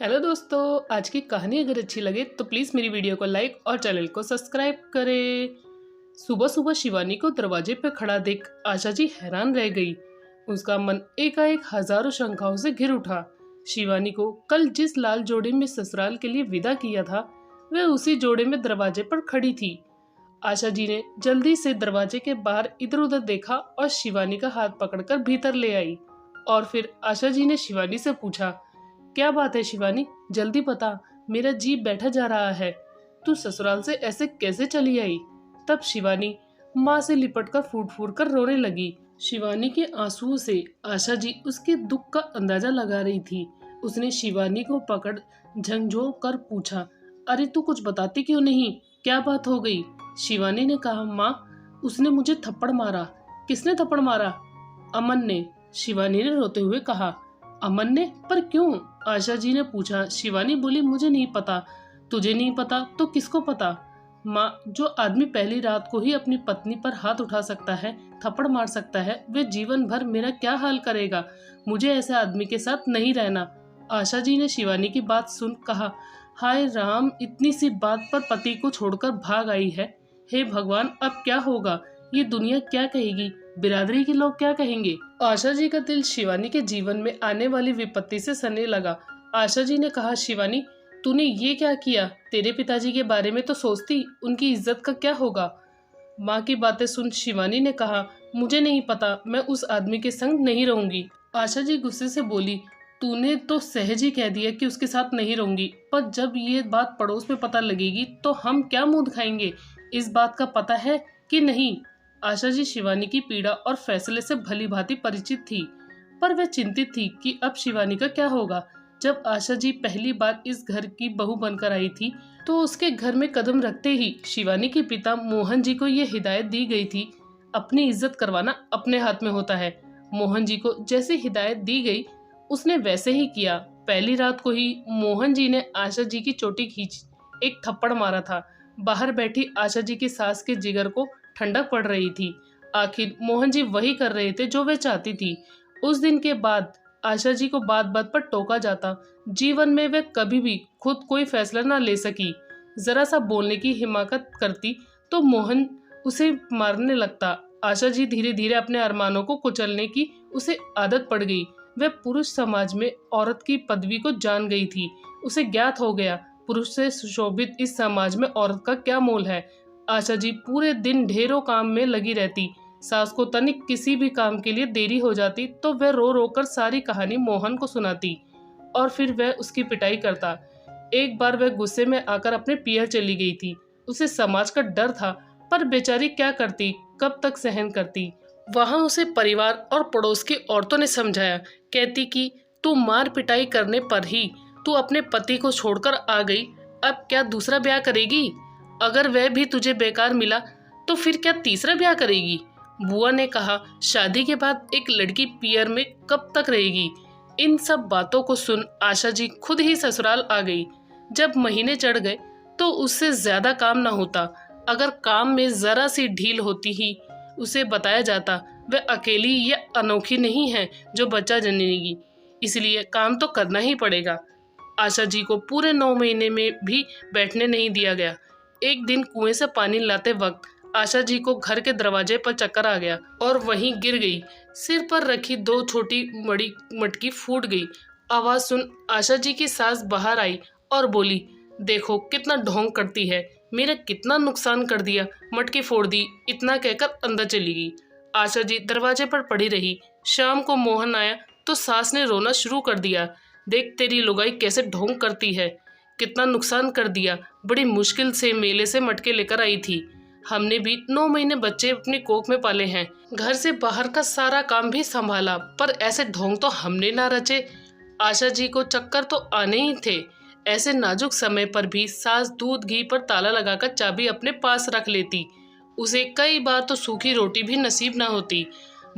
Hello दोस्तों, आज की कहानी अगर अच्छी लगे तो प्लीज़ मेरी वीडियो को लाइक और चैनल को सब्सक्राइब करें। सुबह सुबह शिवानी को दरवाजे पर खड़ा देख आशा जी हैरान रह गई। उसका मन एकाएक हजारों शंकाओं से घिर उठा। शिवानी को कल जिस लाल जोड़े में ससुराल के लिए विदा किया था, वह उसी जोड़े में दरवाजे पर खड़ी थी। आशा जी ने जल्दी से दरवाजे के बाहर इधर उधर देखा और शिवानी का हाथ पकड़कर भीतर ले आई। और फिर आशा जी ने शिवानी से पूछा, क्या बात है शिवानी, जल्दी बता, मेरा जी बैठा जा रहा है। तू ससुराल से ऐसे कैसे चली आई? तब शिवानी माँ से लिपटकर फूट फूट कर रोने लगी। शिवानी के आंसुओं से आशा जी उसके दुख का अंदाजा लगा रही थी। उसने शिवानी को पकड़ झंझोड़ कर पूछा, अरे तू कुछ बताती क्यों नहीं? क्या बात हो गई? शिवानी ने कहा, माँ, उसने मुझे थप्पड़ मारा। किसने थप्पड़ मारा? अमन ने। शिवानी ने रोते हुए कहा। अमन ने? पर क्यों? आशा जी ने पूछा। शिवानी बोली, मुझे नहीं पता। तुझे नहीं पता तो किसको पता? माँ, जो आदमी पहली रात को ही अपनी पत्नी पर हाथ उठा सकता है, थप्पड़ मार सकता है, वे जीवन भर मेरा क्या हाल करेगा? मुझे ऐसे आदमी के साथ नहीं रहना। आशा जी ने शिवानी की बात सुन कहा, हाय राम, इतनी सी बात पर पति को छोड़कर भाग आई है। हे भगवान, अब क्या होगा? ये दुनिया क्या कहेगी? बिरादरी के लोग क्या कहेंगे? आशा जी का दिल शिवानी के जीवन में आने वाली विपत्ति से सनने लगा। आशा जी ने कहा, शिवानी, तूने ये क्या किया? तेरे पिताजी के बारे में तो सोचती, उनकी इज्जत का क्या होगा? माँ की बातें सुन शिवानी ने कहा, मुझे नहीं पता, मैं उस आदमी के संग नहीं रहूंगी। आशा जी गुस्से से बोली, तूने तो सहज ही कह दिया कि उसके साथ नहीं रहूंगी, पर जब ये बात पड़ोस में पता लगेगी तो हम क्या मुंह दिखाएंगे? इस बात का पता है कि नहीं? आशा जी शिवानी की पीड़ा और फैसले से भली भांति परिचित थी, पर वह चिंतित थी कि अब शिवानी का क्या होगा। जब आशा जी पहली बार इस घर की बहू बनकर आई थी, तो उसके घर में कदम रखते ही शिवानी के पिता मोहन जी को ये हिदायत दी गई थी, अपनी इज्जत करवाना अपने हाथ में होता है। मोहन जी को जैसी हिदायत दी गई, उसने वैसे ही किया। पहली रात को ही मोहन जी ने आशा जी की चोटी खींच एक थप्पड़ मारा था। बाहर बैठी आशा जी की सास के जिगर को ठंडक पड़ रही थी। आखिर मोहन जी वही कर रहे थे जो वे चाहती थी। उस दिन के बाद आशा जी को बात बात पर टोका जाता। जीवन में वे कभी भी खुद कोई फैसला न ले सकी। जरा सा बोलने की हिमाकत करती तो मोहन उसे मारने लगता। आशा जी धीरे धीरे अपने अरमानों को कुचलने की उसे आदत पड़ गई। वह पुरुष समाज में औरत की पदवी को जान गई थी। उसे ज्ञात हो गया, पुरुष से सुशोभित इस समाज में औरत का क्या मोल है। आशा जी पूरे दिन ढेरों काम में लगी रहती। सास को तनिक किसी भी काम के लिए देरी हो जाती तो वह रो रो कर सारी कहानी मोहन को सुनाती और फिर वह उसकी पिटाई करता। एक बार वह गुस्से में आकर अपने पियर चली गई थी। उसे समाज का डर था, पर बेचारी क्या करती, कब तक सहन करती। वहां उसे परिवार और पड़ोस की औरतों ने समझाया, कहती कि तू मार पिटाई करने पर ही तू अपने पति को छोड़कर आ गई, अब क्या दूसरा ब्याह करेगी? अगर वह भी तुझे बेकार मिला तो फिर क्या तीसरा ब्याह करेगी? बुआ ने कहा, शादी के बाद एक लड़की पियर में कब तक रहेगी? इन सब बातों को सुन आशा जी खुद ही ससुराल आ गई। जब महीने चढ़ गए तो उससे ज्यादा काम न होता। अगर काम में जरा सी ढील होती ही उसे बताया जाता, वह अकेली या अनोखी नहीं है जो बच्चा जनेगी, इसलिए काम तो करना ही पड़ेगा। आशा जी को पूरे 9 महीने में भी बैठने नहीं दिया गया। एक दिन कुएं से पानी लाते वक्त आशा जी को घर के दरवाजे पर चक्कर आ गया और वहीं गिर गई। सिर पर रखी 2 छोटी बड़ी मटकी फूट गई। आवाज सुन आशा जी की सास बाहर आई और बोली, देखो कितना ढोंग करती है, मेरा कितना नुकसान कर दिया, मटकी फोड़ दी। इतना कहकर अंदर चली गई। आशा जी दरवाजे पर पड़ी रही। शाम को मोहन आया तो सास ने रोना शुरू कर दिया, देख तेरी लुगाई कैसे ढोंग करती है, कितना नुकसान कर दिया, बड़ी मुश्किल से मेले से मटके लेकर आई थी। हमने भी 9 महीने बच्चे अपनी कोख में पाले हैं, घर से बाहर का सारा काम भी संभाला, पर ऐसे ढोंग तो हमने ना रचे। आशा जी को चक्कर तो आने ही थे। ऐसे नाजुक समय पर भी सास दूध घी पर ताला लगाकर चाबी अपने पास रख लेती। उसे कई बार तो सूखी रोटी भी नसीब ना होती।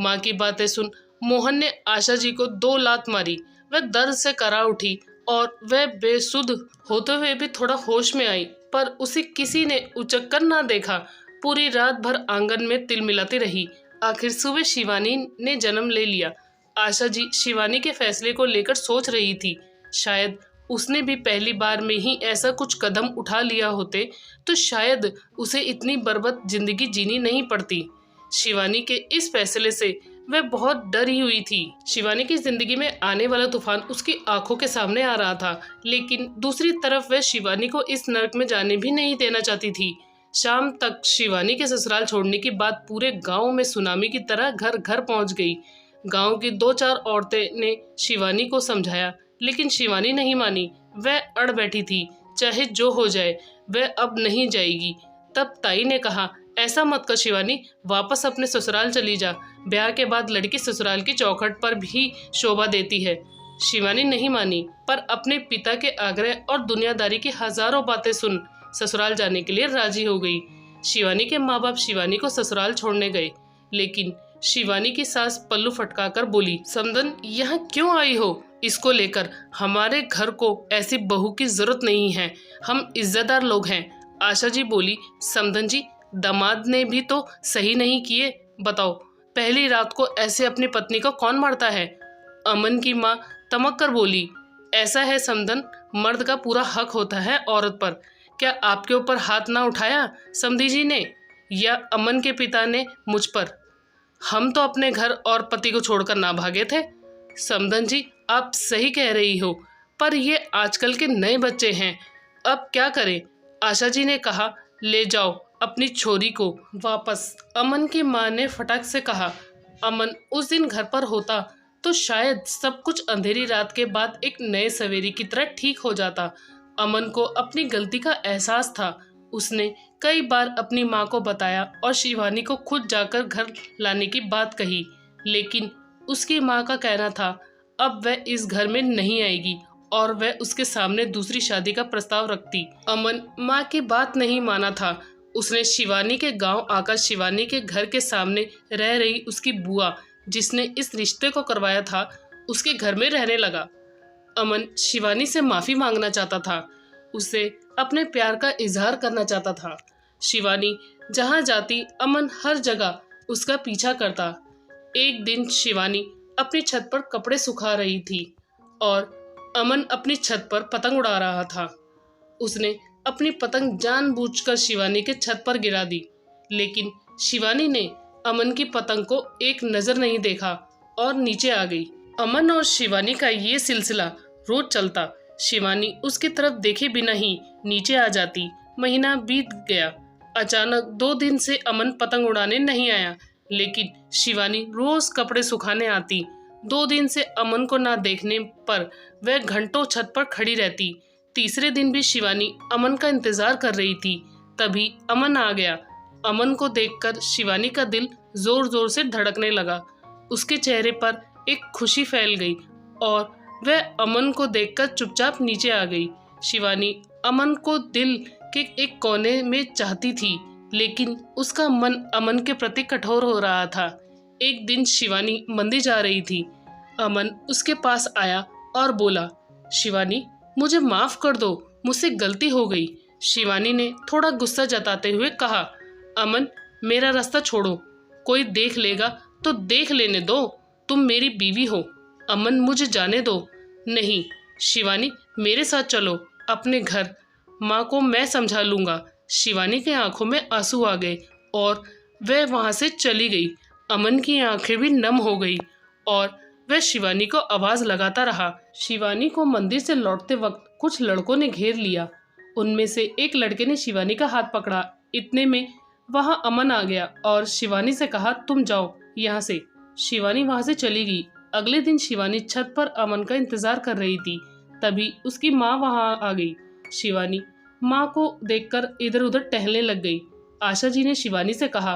माँ की बातें सुन मोहन ने आशा जी को 2 लात मारी। वह दर्द से करा उठी और वह बेसुध होते हुए भी थोड़ा होश में आई, पर उसे किसी ने उचक्कर ना देखा। पूरी रात भर आंगन में तिलमिलाती रही। आखिर सुबह शिवानी ने जन्म ले लिया। आशा जी शिवानी के फैसले को लेकर सोच रही थी, शायद उसने भी पहली बार में ही ऐसा कुछ कदम उठा लिया होते तो शायद उसे इतनी बर्बाद जिंदगी जीनी नहीं पड़ती। शिवानी के इस फैसले से वह बहुत डरी हुई थी। शिवानी की जिंदगी में आने वाला तूफान उसकी आंखों के सामने आ रहा था, लेकिन दूसरी तरफ वह शिवानी को इस नर्क में जाने भी नहीं देना चाहती थी। शाम तक शिवानी के ससुराल छोड़ने की बात पूरे गांव में सुनामी की तरह घर घर पहुंच गई। गांव की 2-4 औरतें ने शिवानी को समझाया, लेकिन शिवानी नहीं मानी। वह अड़ बैठी थी, चाहे जो हो जाए वह अब नहीं जाएगी। तब ताई ने कहा, ऐसा मत कर शिवानी, वापस अपने ससुराल चली जा। ब्याह के बाद लड़की ससुराल की चौखट पर भी शोभा देती है। शिवानी नहीं मानी, पर अपने पिता के आग्रह और दुनियादारी की हजारों बातें सुन ससुराल जाने के लिए राजी हो गई। शिवानी के माँ बाप शिवानी को ससुराल छोड़ने गए, लेकिन शिवानी की सास पल्लू फटकाकर बोली, समदन यहाँ क्यों आई हो? इसको लेकर हमारे घर को ऐसी बहू की जरूरत नहीं है, हम इज्जतदार लोग हैं। आशा जी बोली, समदन जी, दामाद ने भी तो सही नहीं किए। बताओ, पहली रात को ऐसे अपनी पत्नी को कौन मारता है? अमन की माँ तमक कर बोली, ऐसा है समदन, मर्द का पूरा हक होता है औरत पर। क्या आपके ऊपर हाथ ना उठाया समधी जी ने या अमन के पिता ने मुझ पर? हम तो अपने घर और पति को छोड़कर ना भागे थे। समदन जी, आप सही कह रही हो, पर ये आजकल के नए बच्चे हैं, अब क्या करें? आशा जी ने कहा, ले जाओ अपनी छोरी को वापस। अमन की माँ ने फटाक से कहा, अमन उस दिन घर पर होता तो शायद सब कुछ अंधेरी रात के बाद एक नए सवेरे की तरह ठीक हो जाता। अमन को अपनी गलती का एहसास था। उसने कई बार अपनी माँ को बताया और शिवानी को खुद जाकर घर लाने की बात कही, लेकिन उसकी माँ का कहना था अब वह इस घर में नहीं आएगी और वह उसके सामने दूसरी शादी का प्रस्ताव रखती। अमन माँ की बात नहीं माना था। उसने शिवानी के गांव आकर शिवानी के घर के सामने रह रही उसकी बुआ, जिसने इस रिश्ते को करवाया था, उसके घर में रहने लगा। अमन शिवानी से माफ़ी मांगना चाहता था, उसे अपने प्यार का इजहार करना चाहता था। शिवानी जहाँ जाती अमन हर जगह उसका पीछा करता। एक दिन शिवानी अपनी छत पर कपड़े सुखा रही थी और अमन अपनी छत पर पतंग उड़ा रहा था। उसने अपनी पतंग जानबूझकर शिवानी के छत पर गिरा दी, लेकिन शिवानी ने अमन की पतंग को एक नज़र नहीं देखा और नीचे आ गई। अमन और शिवानी का ये सिलसिला रोज चलता। शिवानी उसकी तरफ देखे बिना ही नीचे आ जाती। महीना बीत गया। अचानक 2 दिन से अमन पतंग उड़ाने नहीं आया, लेकिन शिवानी रोज कपड़े सुखाने आती। 2 दिन से अमन को ना देखने पर वह घंटों छत पर खड़ी रहती। तीसरे दिन भी शिवानी अमन का इंतजार कर रही थी। तभी अमन आ गया। अमन को देखकर शिवानी का दिल जोर जोर से धड़कने लगा। उसके चेहरे पर एक खुशी फैल गई और वह अमन को देखकर चुपचाप नीचे आ गई। शिवानी अमन को दिल के एक कोने में चाहती थी, लेकिन उसका मन अमन के प्रति कठोर हो रहा था। एक दिन शिवानी मंदिर जा रही थी। अमन उसके पास आया और बोला, शिवानी मुझे माफ कर दो, मुझसे गलती हो गई। शिवानी ने थोड़ा गुस्सा जताते हुए कहा, अमन मेरा रास्ता छोड़ो, कोई देख लेगा तो देख लेने दो, तुम मेरी बीवी हो। अमन मुझे जाने दो। नहीं शिवानी, मेरे साथ चलो अपने घर, माँ को मैं समझा लूँगा। शिवानी के आंखों में आंसू आ गए और वह वहाँ से चली गई। अमन की आंखें भी नम हो गई और वह शिवानी को आवाज़ लगाता रहा। शिवानी को मंदिर से लौटते वक्त कुछ लड़कों ने घेर लिया। उनमें से एक लड़के ने शिवानी का हाथ पकड़ा। इतने में वहाँ अमन आ गया और शिवानी से कहा, तुम जाओ यहाँ से। शिवानी वहाँ से चली गई। अगले दिन शिवानी छत पर अमन का इंतजार कर रही थी। तभी उसकी माँ वहाँ आ गई। शिवानी माँ को देखकर इधर उधर टहलने लग गई। आशा जी ने शिवानी से कहा,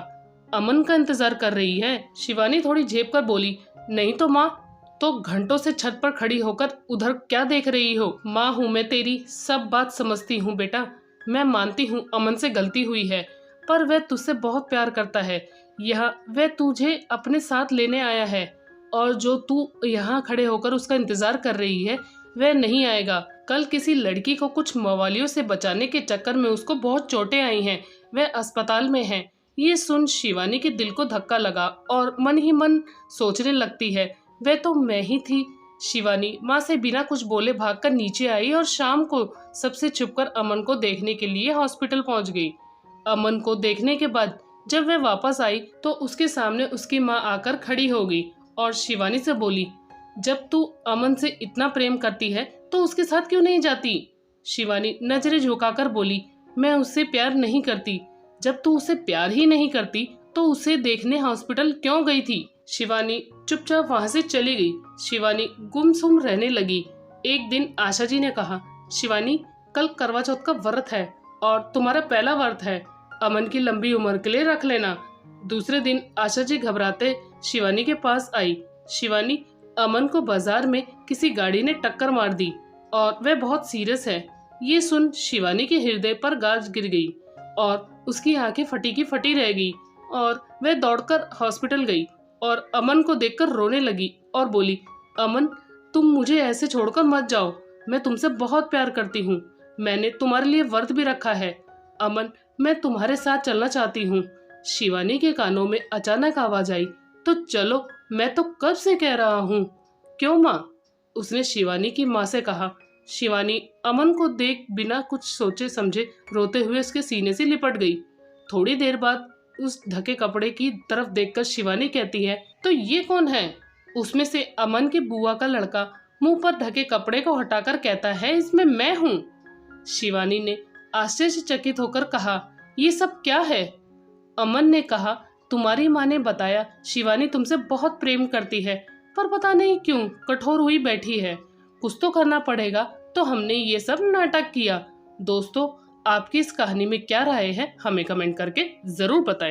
अमन का इंतजार कर रही है? शिवानी थोड़ी झेप कर बोली, नहीं तो माँ, तो घंटों से छत पर खड़ी होकर उधर क्या देख रही हो? माँ हूँ मैं तेरी, सब बात समझती हूँ बेटा। मैं मानती हूँ अमन से गलती हुई है, पर वह तुझसे बहुत प्यार करता है। यहाँ वह तुझे अपने साथ लेने आया है और जो तू यहाँ खड़े होकर उसका इंतजार कर रही है वह नहीं आएगा। कल किसी लड़की को कुछ मवालियों से बचाने के चक्कर में उसको बहुत चोटें आई हैं, वह अस्पताल में है। ये सुन शिवानी के दिल को धक्का लगा और मन ही मन सोचने लगती है, वह तो मैं ही थी। शिवानी माँ से बिना कुछ बोले भागकर नीचे आई और शाम को सबसे छुपकर अमन को देखने के लिए हॉस्पिटल पहुंच गई। अमन को देखने के बाद जब वह वापस आई तो उसके सामने उसकी माँ आकर खड़ी हो गई और शिवानी से बोली, जब तू अमन से इतना प्रेम करती है तो उसके साथ क्यों नहीं जाती? शिवानी नजरें झुकाकर बोली, मैं उससे प्यार नहीं करती। जब तू उसे प्यार ही नहीं करती तो उसे देखने हॉस्पिटल क्यों गई थी? शिवानी चुपचाप वहां से चली गई। शिवानी गुमसुम रहने लगी। एक दिन आशा जी ने कहा, शिवानी कल करवा चौथ का व्रत है और तुम्हारा पहला व्रत है, अमन की लंबी उम्र के लिए रख लेना। दूसरे दिन आशा जी घबराते शिवानी के पास आई। शिवानी, अमन को बाजार में किसी गाड़ी ने टक्कर मार दी और वह बहुत सीरियस है। ये सुन शिवानी के हृदय पर गाज गिर गई और उसकी आंखें फटी की फटी रह गई और वह दौड़कर हॉस्पिटल गई और अमन को देखकर रोने लगी और बोली, अमन तुम मुझे ऐसे छोड़कर मत जाओ, मैं तुमसे बहुत प्यार करती हूँ। मैंने तुम्हारे लिए व्रत भी रखा है। अमन, मैं तुम्हारे साथ चलना चाहती हूँ। शिवानी के कानों में अचानक आवाज आई, तो चलो, मैं तो कब से कह रहा हूँ। क्यों माँ? उसने शिवानी की माँ से कहा। शिवानी अमन को देख बिना कुछ सोचे समझे रोते हुए उसके सीने से लिपट गई। थोड़ी देर बाद उस ढके कपड़े की तरफ देखकर शिवानी कहती है, तो ये कौन है? उसमें से अमन के बुआ का लड़का मुंह पर ढके कपड़े को हटाकर कहता है, इसमें मैं हूँ। शिवानी ने आश्चर्यचकित होकर कहा, ये सब क्या है? अमन ने कहा, तुम्हारी माँ ने बताया शिवानी तुमसे बहुत प्रेम करती है, पर पता नहीं क्यों कठोर हुई बैठी है। कुछ तो करना पड़ेगा, तो हमने ये सब नाटक किया। दोस्तों, आपकी इस कहानी में क्या राय है, हमें कमेंट करके जरूर बताएं।